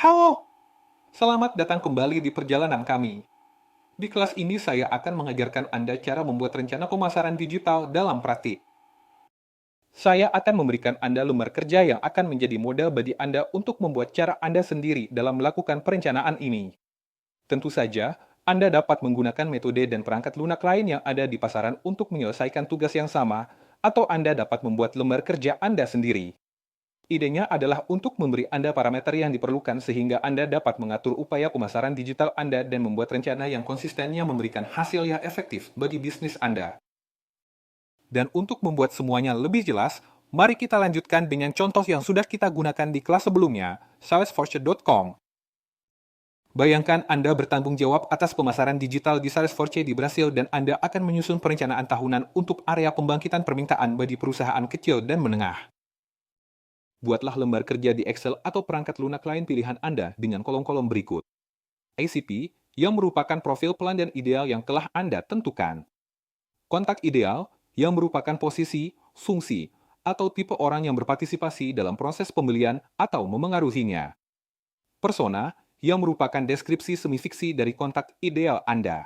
Halo, selamat datang kembali di perjalanan kami. Di kelas ini saya akan mengajarkan Anda cara membuat rencana pemasaran digital dalam praktik. Saya akan memberikan Anda lembar kerja yang akan menjadi modal bagi Anda untuk membuat cara Anda sendiri dalam melakukan perencanaan ini. Tentu saja, Anda dapat menggunakan metode dan perangkat lunak lain yang ada di pasaran untuk menyelesaikan tugas yang sama, atau Anda dapat membuat lembar kerja Anda sendiri. Idenya adalah untuk memberi Anda parameter yang diperlukan sehingga Anda dapat mengatur upaya pemasaran digital Anda dan membuat rencana yang konsisten yang memberikan hasil yang efektif bagi bisnis Anda. Dan untuk membuat semuanya lebih jelas, mari kita lanjutkan dengan contoh yang sudah kita gunakan di kelas sebelumnya, salesforce.com. Bayangkan Anda bertanggung jawab atas pemasaran digital di Salesforce di Brasil dan Anda akan menyusun perencanaan tahunan untuk area pembangkitan permintaan bagi perusahaan kecil dan menengah. Buatlah lembar kerja di Excel atau perangkat lunak lain pilihan Anda dengan kolom-kolom berikut. ICP, yang merupakan profil pelanggan ideal yang telah Anda tentukan. Kontak ideal, yang merupakan posisi, fungsi, atau tipe orang yang berpartisipasi dalam proses pembelian atau memengaruhinya. Persona, yang merupakan deskripsi semi-fiksi dari kontak ideal Anda.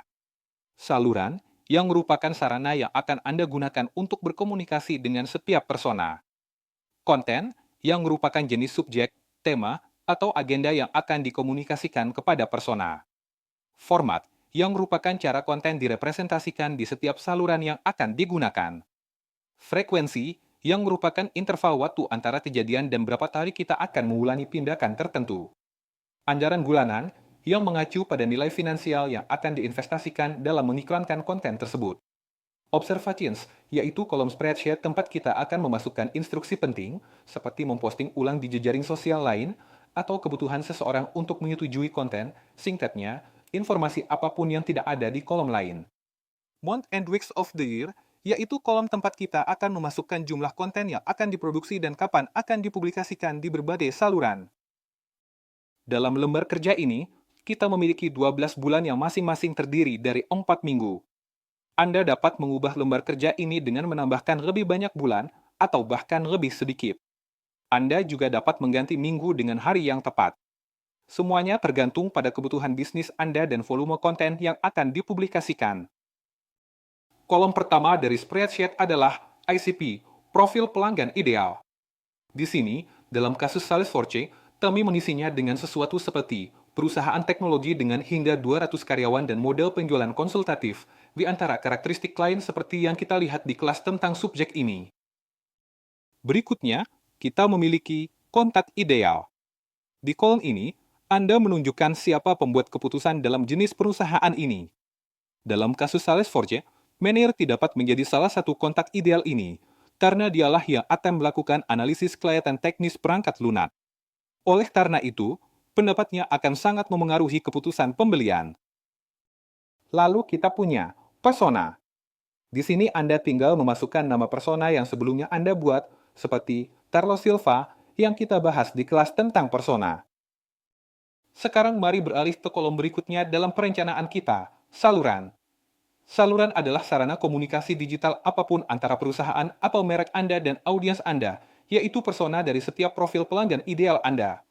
Saluran, yang merupakan sarana yang akan Anda gunakan untuk berkomunikasi dengan setiap persona. Konten, yang merupakan jenis subjek, tema, atau agenda yang akan dikomunikasikan kepada persona. Format, yang merupakan cara konten direpresentasikan di setiap saluran yang akan digunakan. Frekuensi, yang merupakan interval waktu antara kejadian dan berapa kali kita akan mengulangi tindakan tertentu. Anggaran bulanan, yang mengacu pada nilai finansial yang akan diinvestasikan dalam mengiklankan konten tersebut. Observations, yaitu kolom spreadsheet tempat kita akan memasukkan instruksi penting, seperti memposting ulang di jejaring sosial lain, atau kebutuhan seseorang untuk menyetujui konten, singkatnya, informasi apapun yang tidak ada di kolom lain. Month and Weeks of the Year, yaitu kolom tempat kita akan memasukkan jumlah konten yang akan diproduksi dan kapan akan dipublikasikan di berbagai saluran. Dalam lembar kerja ini, kita memiliki 12 bulan yang masing-masing terdiri dari 4 minggu. Anda dapat mengubah lembar kerja ini dengan menambahkan lebih banyak bulan atau bahkan lebih sedikit. Anda juga dapat mengganti minggu dengan hari yang tepat. Semuanya tergantung pada kebutuhan bisnis Anda dan volume konten yang akan dipublikasikan. Kolom pertama dari spreadsheet adalah ICP, profil pelanggan ideal. Di sini, dalam kasus Salesforce, kami mengisinya dengan sesuatu seperti perusahaan teknologi dengan hingga 200 karyawan dan model penjualan konsultatif, di antara karakteristik lain seperti yang kita lihat di kelas tentang subjek ini. Berikutnya, kita memiliki kontak ideal. Di kolom ini, Anda menunjukkan siapa pembuat keputusan dalam jenis perusahaan ini. Dalam kasus Salesforce, manajer dapat menjadi salah satu kontak ideal ini, karena dialah yang akan melakukan analisis kelihatan teknis perangkat lunak. Oleh karena itu, pendapatnya akan sangat memengaruhi keputusan pembelian. Lalu kita punya persona. Di sini Anda tinggal memasukkan nama persona yang sebelumnya Anda buat, seperti Carlos Silva yang kita bahas di kelas tentang persona. Sekarang mari beralih ke kolom berikutnya dalam perencanaan kita, saluran. Saluran adalah sarana komunikasi digital apapun antara perusahaan atau merek Anda dan audiens Anda, yaitu persona dari setiap profil pelanggan ideal Anda.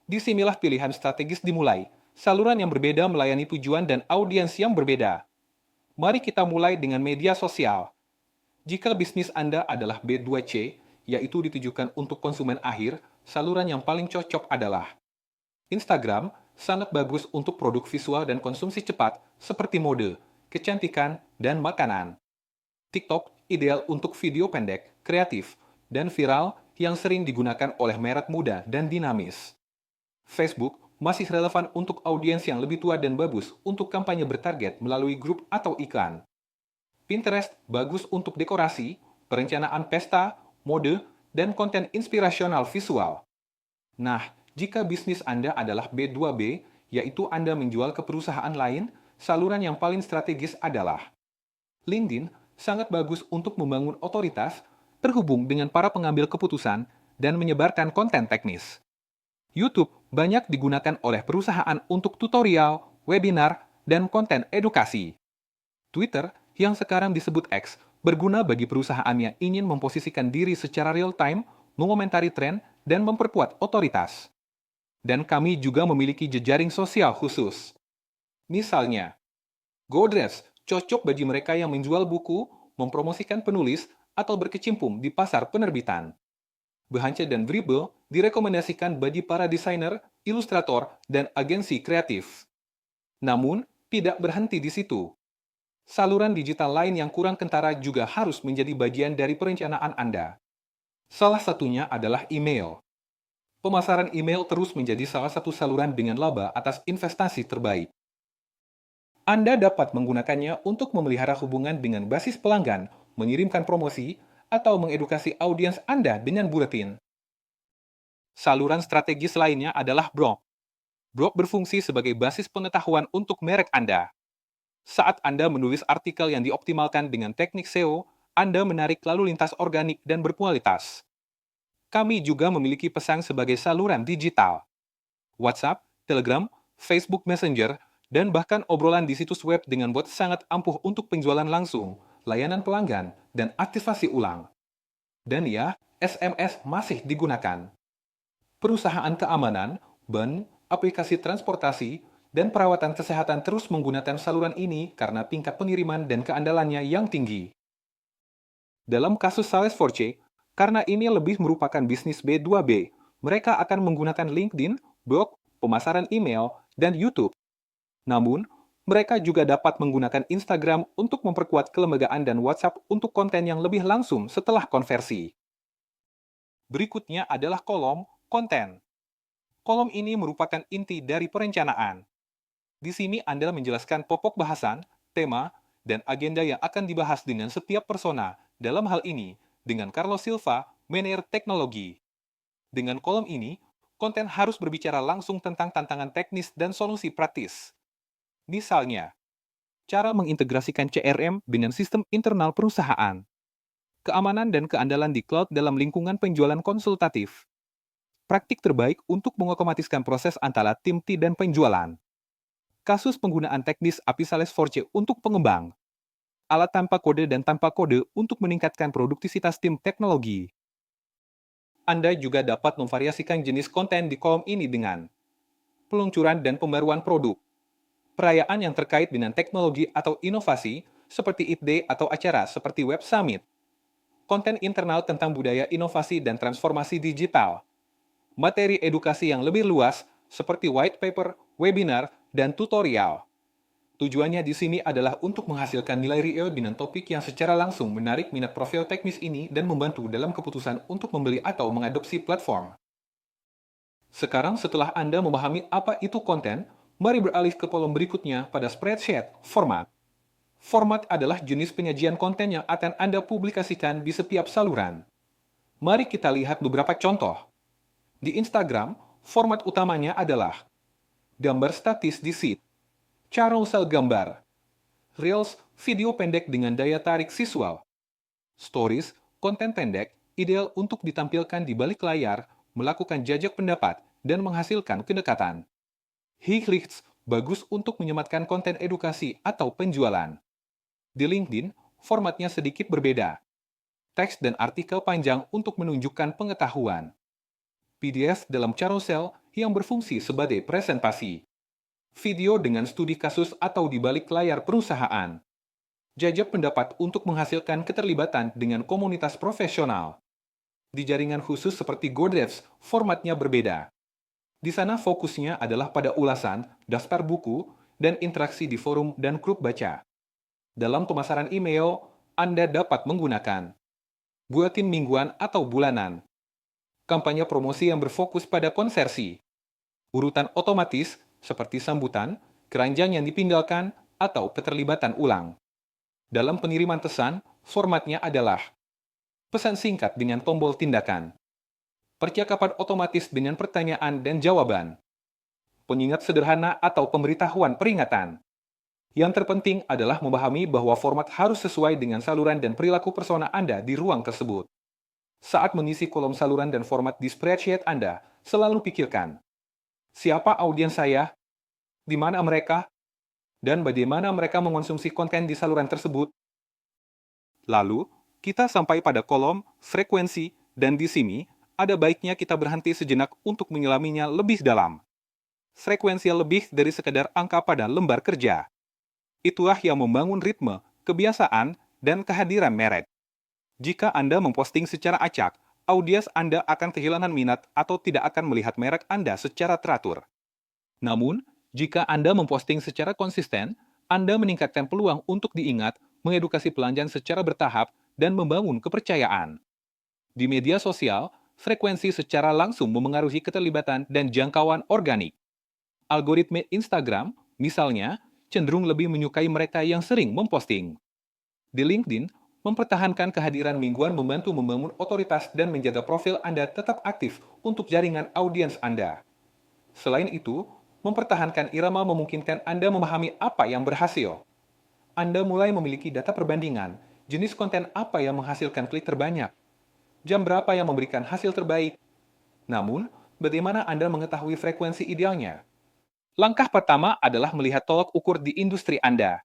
Disinilah pilihan strategis dimulai, saluran yang berbeda melayani tujuan dan audiens yang berbeda. Mari kita mulai dengan media sosial. Jika bisnis Anda adalah B2C, yaitu ditujukan untuk konsumen akhir, saluran yang paling cocok adalah Instagram, sangat bagus untuk produk visual dan konsumsi cepat seperti mode, kecantikan, dan makanan. TikTok ideal untuk video pendek, kreatif, dan viral yang sering digunakan oleh merek muda dan dinamis. Facebook masih relevan untuk audiens yang lebih tua dan bagus untuk kampanye bertarget melalui grup atau iklan. Pinterest bagus untuk dekorasi, perencanaan pesta, mode, dan konten inspirasional visual. Nah, jika bisnis Anda adalah B2B, yaitu Anda menjual ke perusahaan lain, saluran yang paling strategis adalah LinkedIn sangat bagus untuk membangun otoritas, terhubung dengan para pengambil keputusan, dan menyebarkan konten teknis. YouTube banyak digunakan oleh perusahaan untuk tutorial, webinar, dan konten edukasi. Twitter, yang sekarang disebut X, berguna bagi perusahaan yang ingin memposisikan diri secara real-time, mengomentari tren, dan memperkuat otoritas. Dan kami juga memiliki jejaring sosial khusus. Misalnya, Goodreads cocok bagi mereka yang menjual buku, mempromosikan penulis, atau berkecimpung di pasar penerbitan. Behance dan Dribbble direkomendasikan bagi para desainer, ilustrator, dan agensi kreatif. Namun, tidak berhenti di situ. Saluran digital lain yang kurang kentara juga harus menjadi bagian dari perencanaan Anda. Salah satunya adalah email. Pemasaran email terus menjadi salah satu saluran dengan laba atas investasi terbaik. Anda dapat menggunakannya untuk memelihara hubungan dengan basis pelanggan, mengirimkan promosi, atau mengedukasi audiens Anda dengan buletin. Saluran strategis lainnya adalah blog. Blog berfungsi sebagai basis pengetahuan untuk merek Anda. Saat Anda menulis artikel yang dioptimalkan dengan teknik SEO, Anda menarik lalu lintas organik dan berkualitas. Kami juga memiliki pesan sebagai saluran digital. WhatsApp, Telegram, Facebook Messenger, dan bahkan obrolan di situs web dengan bot sangat ampuh untuk penjualan langsung, layanan pelanggan, dan aktivasi ulang. Dan ya, SMS masih digunakan. Perusahaan keamanan, bank, aplikasi transportasi, dan perawatan kesehatan terus menggunakan saluran ini karena tingkat pengiriman dan keandalannya yang tinggi. Dalam kasus Salesforce, karena ini lebih merupakan bisnis B2B, mereka akan menggunakan LinkedIn, blog, pemasaran email, dan YouTube. Namun, mereka juga dapat menggunakan Instagram untuk memperkuat kelembagaan dan WhatsApp untuk konten yang lebih langsung setelah konversi. Berikutnya adalah kolom konten. Kolom ini merupakan inti dari perencanaan. Di sini Anda menjelaskan pokok bahasan, tema, dan agenda yang akan dibahas dengan setiap persona, dalam hal ini, dengan Carlos Silva, Manajer Teknologi. Dengan kolom ini, konten harus berbicara langsung tentang tantangan teknis dan solusi praktis. Misalnya, cara mengintegrasikan CRM dengan sistem internal perusahaan, keamanan dan keandalan di cloud dalam lingkungan penjualan konsultatif, praktik terbaik untuk mengotomatiskan proses antara tim T dan penjualan, kasus penggunaan teknis API Salesforce untuk pengembang, alat tanpa kode dan tanpa kode untuk meningkatkan produktivitas tim teknologi. Anda juga dapat memvariasikan jenis konten di kolom ini dengan peluncuran dan pembaruan produk, perayaan yang terkait dengan teknologi atau inovasi, seperti Eat Day atau acara seperti Web Summit, konten internal tentang budaya inovasi dan transformasi digital, materi edukasi yang lebih luas, seperti white paper, webinar, dan tutorial. Tujuannya di sini adalah untuk menghasilkan nilai RIO dengan topik yang secara langsung menarik minat profil teknis ini dan membantu dalam keputusan untuk membeli atau mengadopsi platform. Sekarang setelah Anda memahami apa itu konten, mari beralih ke kolom berikutnya pada spreadsheet format. Format adalah jenis penyajian konten yang akan Anda publikasikan di setiap saluran. Mari kita lihat beberapa contoh. Di Instagram, format utamanya adalah gambar statis di feed, carousel gambar, Reels, video pendek dengan daya tarik visual, Stories, konten pendek, ideal untuk ditampilkan di balik layar, melakukan jajak pendapat, dan menghasilkan kedekatan. Highlights, bagus untuk menyematkan konten edukasi atau penjualan. Di LinkedIn, formatnya sedikit berbeda. Teks dan artikel panjang untuk menunjukkan pengetahuan. PDF dalam carousel yang berfungsi sebagai presentasi. Video dengan studi kasus atau di balik layar perusahaan. Jajak pendapat untuk menghasilkan keterlibatan dengan komunitas profesional. Di jaringan khusus seperti Goodreads, formatnya berbeda. Di sana fokusnya adalah pada ulasan, daftar buku, dan interaksi di forum dan grup baca. Dalam pemasaran email, Anda dapat menggunakan buletin mingguan atau bulanan, kampanye promosi yang berfokus pada konversi, urutan otomatis seperti sambutan, keranjang yang dipindahkan, atau keterlibatan ulang. Dalam pengiriman pesan, formatnya adalah pesan singkat dengan tombol tindakan, percakapan otomatis dengan pertanyaan dan jawaban, pengingat sederhana atau pemberitahuan peringatan. Yang terpenting adalah memahami bahwa format harus sesuai dengan saluran dan perilaku persona Anda di ruang tersebut. Saat mengisi kolom saluran dan format di spreadsheet Anda, selalu pikirkan, siapa audiens saya, di mana mereka, dan bagaimana mereka mengonsumsi konten di saluran tersebut. Lalu, kita sampai pada kolom frekuensi, dan di sini ada baiknya kita berhenti sejenak untuk menyelaminya lebih dalam. Frekuensi lebih dari sekadar angka pada lembar kerja. Itulah yang membangun ritme, kebiasaan, dan kehadiran merek. Jika Anda memposting secara acak, audiens Anda akan kehilangan minat atau tidak akan melihat merek Anda secara teratur. Namun, jika Anda memposting secara konsisten, Anda meningkatkan peluang untuk diingat, mengedukasi pelanggan secara bertahap, dan membangun kepercayaan. Di media sosial, frekuensi secara langsung memengaruhi keterlibatan dan jangkauan organik. Algoritma Instagram, misalnya, cenderung lebih menyukai mereka yang sering memposting. Di LinkedIn, mempertahankan kehadiran mingguan membantu membangun otoritas dan menjaga profil Anda tetap aktif untuk jaringan audiens Anda. Selain itu, mempertahankan irama memungkinkan Anda memahami apa yang berhasil. Anda mulai memiliki data perbandingan, jenis konten apa yang menghasilkan klik terbanyak, jam berapa yang memberikan hasil terbaik. Namun, bagaimana Anda mengetahui frekuensi idealnya? Langkah pertama adalah melihat tolak ukur di industri Anda.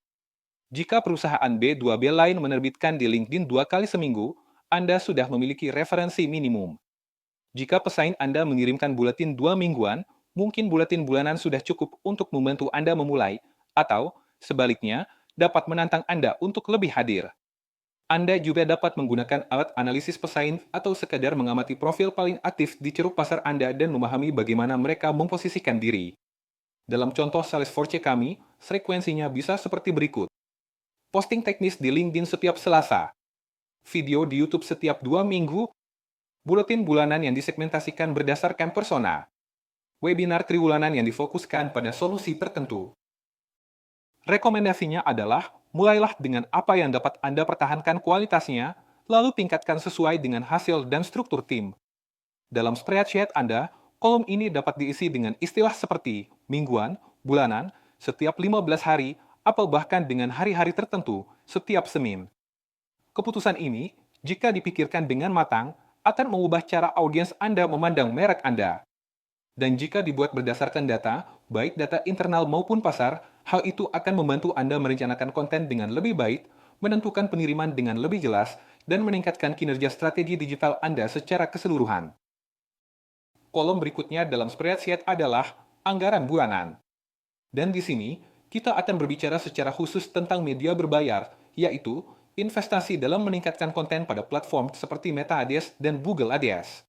Jika perusahaan B2B lain menerbitkan di LinkedIn 2 kali seminggu, Anda sudah memiliki referensi minimum. Jika pesaing Anda mengirimkan buletin 2 mingguan, mungkin buletin bulanan sudah cukup untuk membantu Anda memulai, atau, sebaliknya, dapat menantang Anda untuk lebih hadir. Anda juga dapat menggunakan alat analisis pesaing atau sekadar mengamati profil paling aktif di ceruk pasar Anda dan memahami bagaimana mereka memposisikan diri. Dalam contoh Salesforce kami, frekuensinya bisa seperti berikut. Posting teknis di LinkedIn setiap Selasa, video di YouTube setiap 2 minggu, buletin bulanan yang disegmentasikan berdasarkan persona, webinar triwulanan yang difokuskan pada solusi tertentu. Rekomendasinya adalah, mulailah dengan apa yang dapat Anda pertahankan kualitasnya, lalu tingkatkan sesuai dengan hasil dan struktur tim. Dalam spreadsheet Anda, kolom ini dapat diisi dengan istilah seperti mingguan, bulanan, setiap 15 hari, atau bahkan dengan hari-hari tertentu setiap Senin. Keputusan ini, jika dipikirkan dengan matang, akan mengubah cara audiens Anda memandang merek Anda. Dan jika dibuat berdasarkan data, baik data internal maupun pasar, hal itu akan membantu Anda merencanakan konten dengan lebih baik, menentukan pengiriman dengan lebih jelas, dan meningkatkan kinerja strategi digital Anda secara keseluruhan. Kolom berikutnya dalam spreadsheet adalah anggaran bulanan. Dan di sini, kita akan berbicara secara khusus tentang media berbayar, yaitu investasi dalam meningkatkan konten pada platform seperti Meta Ads dan Google Ads.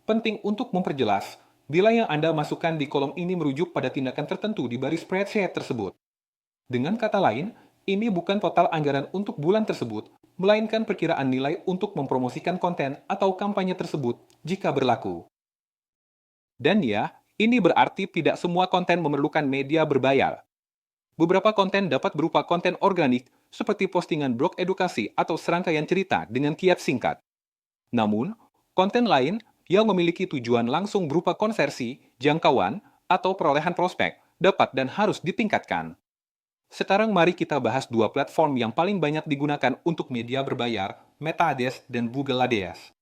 Penting untuk memperjelas, bila yang Anda masukkan di kolom ini merujuk pada tindakan tertentu di baris spreadsheet tersebut. Dengan kata lain, ini bukan total anggaran untuk bulan tersebut, melainkan perkiraan nilai untuk mempromosikan konten atau kampanye tersebut jika berlaku. Dan ya, ini berarti tidak semua konten memerlukan media berbayar. Beberapa konten dapat berupa konten organik, seperti postingan blog edukasi atau serangkaian cerita dengan kiat singkat. Namun, konten lain yang memiliki tujuan langsung berupa konversi, jangkauan, atau perolehan prospek dapat dan harus ditingkatkan. Sekarang mari kita bahas 2 platform yang paling banyak digunakan untuk media berbayar, Meta Ads dan Google Ads.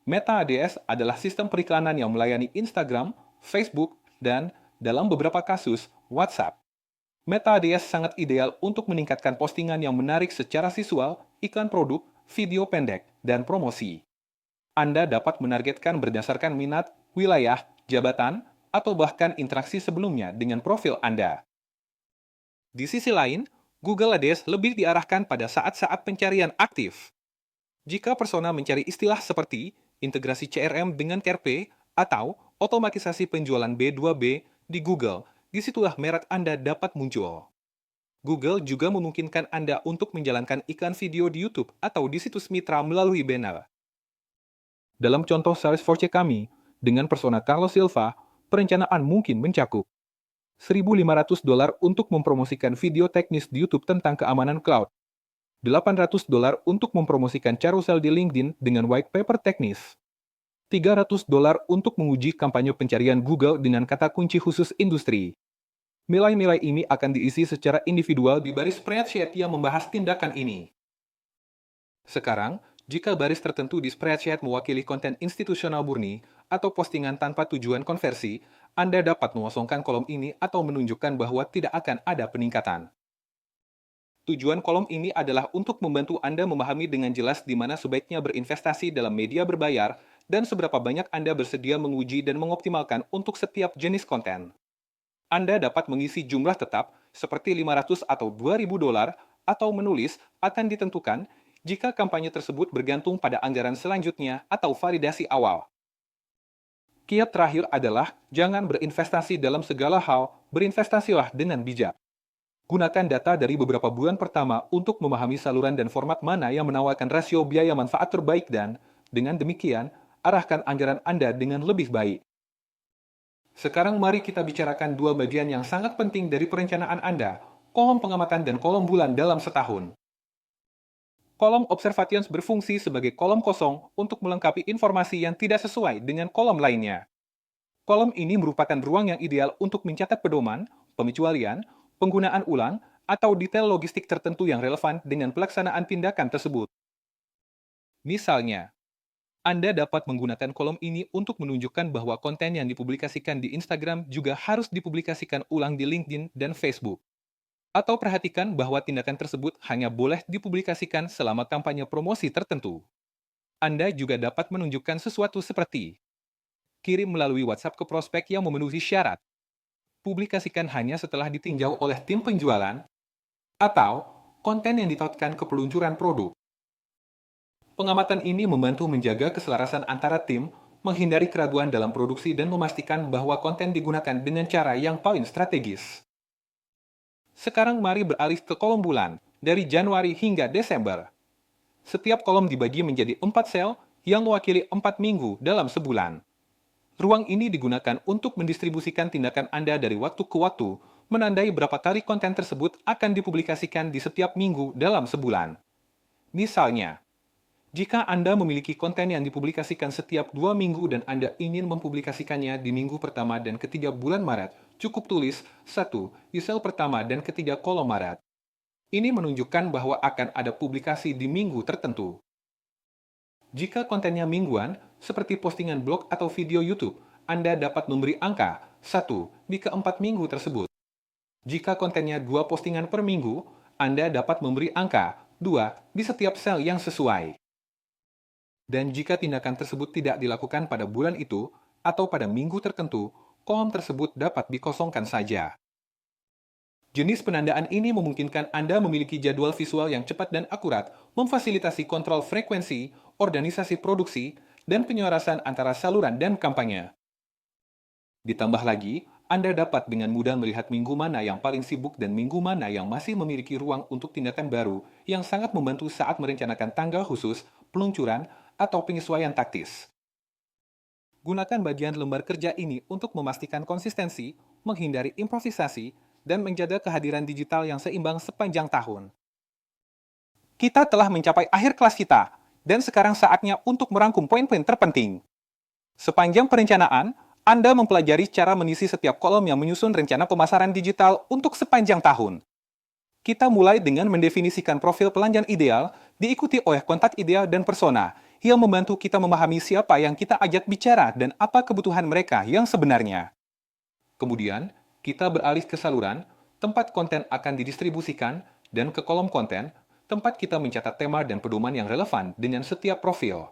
Meta Ads adalah sistem periklanan yang melayani Instagram, Facebook, dan, dalam beberapa kasus, WhatsApp. Meta Ads sangat ideal untuk meningkatkan postingan yang menarik secara visual, iklan produk, video pendek, dan promosi. Anda dapat menargetkan berdasarkan minat, wilayah, jabatan, atau bahkan interaksi sebelumnya dengan profil Anda. Di sisi lain, Google Ads lebih diarahkan pada saat-saat pencarian aktif. Jika persona mencari istilah seperti integrasi CRM dengan KRP, atau otomatisasi penjualan B2B di Google, disitulah merek Anda dapat muncul. Google juga memungkinkan Anda untuk menjalankan iklan video di YouTube atau di situs mitra melalui banner. Dalam contoh Salesforce kami, dengan persona Carlos Silva, perencanaan mungkin mencakup $1.500 untuk mempromosikan video teknis di YouTube tentang keamanan cloud, $800 untuk mempromosikan carousel di LinkedIn dengan white paper teknis, $300 untuk menguji kampanye pencarian Google dengan kata kunci khusus industri. Nilai-nilai ini akan diisi secara individual di baris spreadsheet yang membahas tindakan ini. Sekarang, jika baris tertentu di spreadsheet mewakili konten institusional murni atau postingan tanpa tujuan konversi, Anda dapat mengosongkan kolom ini atau menunjukkan bahwa tidak akan ada peningkatan. Tujuan kolom ini adalah untuk membantu Anda memahami dengan jelas di mana sebaiknya berinvestasi dalam media berbayar dan seberapa banyak Anda bersedia menguji dan mengoptimalkan untuk setiap jenis konten. Anda dapat mengisi jumlah tetap seperti 500 atau 2.000 dolar atau menulis akan ditentukan jika kampanye tersebut bergantung pada anggaran selanjutnya atau validasi awal. Kiat terakhir adalah jangan berinvestasi dalam segala hal, berinvestasilah dengan bijak. Gunakan data dari beberapa bulan pertama untuk memahami saluran dan format mana yang menawarkan rasio biaya manfaat terbaik dan, dengan demikian, arahkan anggaran Anda dengan lebih baik. Sekarang mari kita bicarakan dua bagian yang sangat penting dari perencanaan Anda, kolom pengamatan dan kolom bulan dalam setahun. Kolom observations berfungsi sebagai kolom kosong untuk melengkapi informasi yang tidak sesuai dengan kolom lainnya. Kolom ini merupakan ruang yang ideal untuk mencatat pedoman, pengecualian, penggunaan ulang, atau detail logistik tertentu yang relevan dengan pelaksanaan tindakan tersebut. Misalnya, Anda dapat menggunakan kolom ini untuk menunjukkan bahwa konten yang dipublikasikan di Instagram juga harus dipublikasikan ulang di LinkedIn dan Facebook. Atau perhatikan bahwa tindakan tersebut hanya boleh dipublikasikan selama kampanye promosi tertentu. Anda juga dapat menunjukkan sesuatu seperti kirim melalui WhatsApp ke prospek yang memenuhi syarat, publikasikan hanya setelah ditinjau oleh tim penjualan, atau konten yang ditautkan ke peluncuran produk. Pengamatan ini membantu menjaga keselarasan antara tim, menghindari keraguan dalam produksi dan memastikan bahwa konten digunakan dengan cara yang paling strategis. Sekarang mari beralih ke kolom bulan, dari Januari hingga Desember. Setiap kolom dibagi menjadi 4 sel yang mewakili 4 minggu dalam sebulan. Ruang ini digunakan untuk mendistribusikan tindakan Anda dari waktu ke waktu, menandai berapa kali konten tersebut akan dipublikasikan di setiap minggu dalam sebulan. Misalnya, jika Anda memiliki konten yang dipublikasikan setiap 2 minggu dan Anda ingin mempublikasikannya di minggu pertama dan ketiga bulan Maret, cukup tulis 1 di sel pertama dan ketiga kolom Maret. Ini menunjukkan bahwa akan ada publikasi di minggu tertentu. Jika kontennya mingguan, seperti postingan blog atau video YouTube, Anda dapat memberi angka 1 di keempat minggu tersebut. Jika kontennya 2 postingan per minggu, Anda dapat memberi angka 2 di setiap sel yang sesuai. Dan jika tindakan tersebut tidak dilakukan pada bulan itu atau pada minggu tertentu, kolom tersebut dapat dikosongkan saja. Jenis penandaan ini memungkinkan Anda memiliki jadwal visual yang cepat dan akurat, memfasilitasi kontrol frekuensi, organisasi produksi, dan penyelarasan antara saluran dan kampanye. Ditambah lagi, Anda dapat dengan mudah melihat minggu mana yang paling sibuk dan minggu mana yang masih memiliki ruang untuk tindakan baru yang sangat membantu saat merencanakan tanggal khusus, peluncuran, atau penyesuaian taktis. Gunakan bagian lembar kerja ini untuk memastikan konsistensi, menghindari improvisasi, dan menjaga kehadiran digital yang seimbang sepanjang tahun. Kita telah mencapai akhir kelas kita, dan sekarang saatnya untuk merangkum poin-poin terpenting. Sepanjang perencanaan, Anda mempelajari cara mengisi setiap kolom yang menyusun rencana pemasaran digital untuk sepanjang tahun. Kita mulai dengan mendefinisikan profil pelanggan ideal, diikuti oleh kontak ideal dan persona, yang membantu kita memahami siapa yang kita ajak bicara dan apa kebutuhan mereka yang sebenarnya. Kemudian, kita beralih ke saluran, tempat konten akan didistribusikan, dan ke kolom konten, tempat kita mencatat tema dan pedoman yang relevan dengan setiap profil.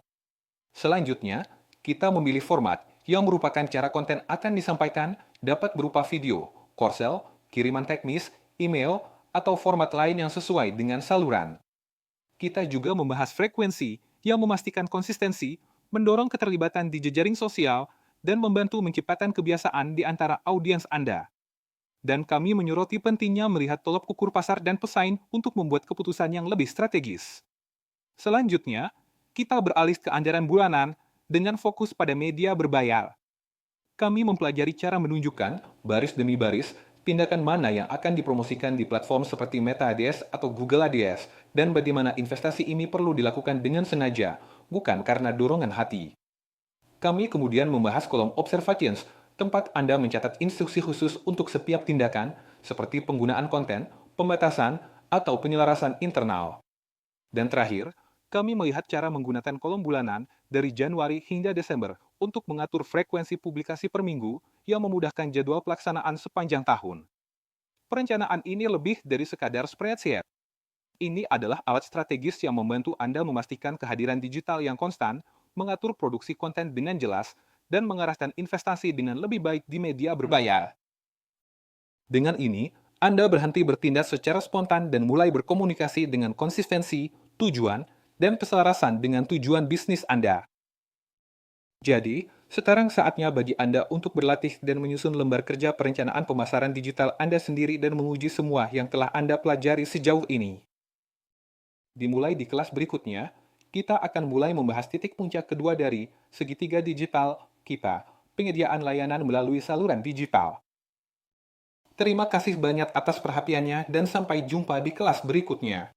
Selanjutnya, kita memilih format yang merupakan cara konten akan disampaikan dapat berupa video, korsel, kiriman teknis, email, atau format lain yang sesuai dengan saluran. Kita juga membahas frekuensi yang memastikan konsistensi, mendorong keterlibatan di jejaring sosial, dan membantu menciptakan kebiasaan di antara audiens Anda. Dan kami menyoroti pentingnya melihat tolok ukur pasar dan pesaing untuk membuat keputusan yang lebih strategis. Selanjutnya, kita beralih ke anggaran bulanan dengan fokus pada media berbayar. Kami mempelajari cara menunjukkan, baris demi baris, tindakan mana yang akan dipromosikan di platform seperti Meta Ads atau Google Ads, dan bagaimana investasi ini perlu dilakukan dengan sengaja, bukan karena dorongan hati. Kami kemudian membahas kolom observations, tempat Anda mencatat instruksi khusus untuk setiap tindakan, seperti penggunaan konten, pembatasan, atau penyelarasan internal. Dan terakhir, kami melihat cara menggunakan kolom bulanan dari Januari hingga Desember untuk mengatur frekuensi publikasi per minggu yang memudahkan jadwal pelaksanaan sepanjang tahun. Perencanaan ini lebih dari sekadar spreadsheet. Ini adalah alat strategis yang membantu Anda memastikan kehadiran digital yang konstan, mengatur produksi konten dengan jelas, dan mengarahkan investasi dengan lebih baik di media berbayar. Dengan ini, Anda berhenti bertindak secara spontan dan mulai berkomunikasi dengan konsistensi, tujuan, dan keselarasan dengan tujuan bisnis Anda. Jadi, sekarang saatnya bagi Anda untuk berlatih dan menyusun lembar kerja perencanaan pemasaran digital Anda sendiri dan menguji semua yang telah Anda pelajari sejauh ini. Dimulai di kelas berikutnya, kita akan mulai membahas titik puncak kedua dari segitiga digital kita, penyediaan layanan melalui saluran digital. Terima kasih banyak atas perhatiannya dan sampai jumpa di kelas berikutnya.